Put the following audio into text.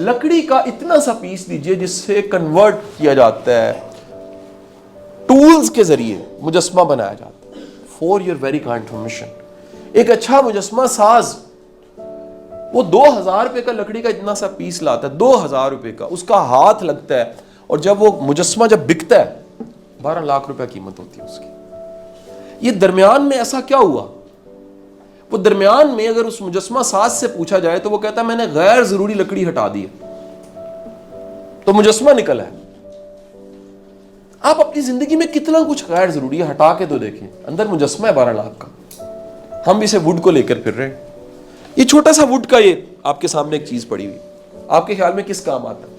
लकड़ी का इतना सा पीस दीजिए जिससे कन्वर्ट किया जाता है, टूल्स के जरिए मुजस्मा बनाया जाता है। For your very kind information, एक अच्छा मुजस्मा साज वो 2000 रुपए का लकड़ी का इतना सा पीस लाता है, 2000 रुपए का उसका हाथ लगता है, और जब वो मुजस्मा जब बिकता है 12 लाख रुपए कीमत होती है उसकी। ये दरमियान में ऐसा क्या हुआ? वो दरमियान में अगर उस मुजस्मा साज से पूछा जाए तो वो कहता है मैंने गैर जरूरी लकड़ी हटा दी है, तो मुजस्मा निकला है। आप अपनी जिंदगी में कितना कुछ गैर जरूरी है हटा के तो देखें, अंदर मुजस्मा है 12 लाख का। हम इसे वुड को लेकर फिर रहे हैं। ये छोटा सा वुड का, ये आपके सामने एक चीज पड़ी हुई, आपके ख्याल में किस काम आता है?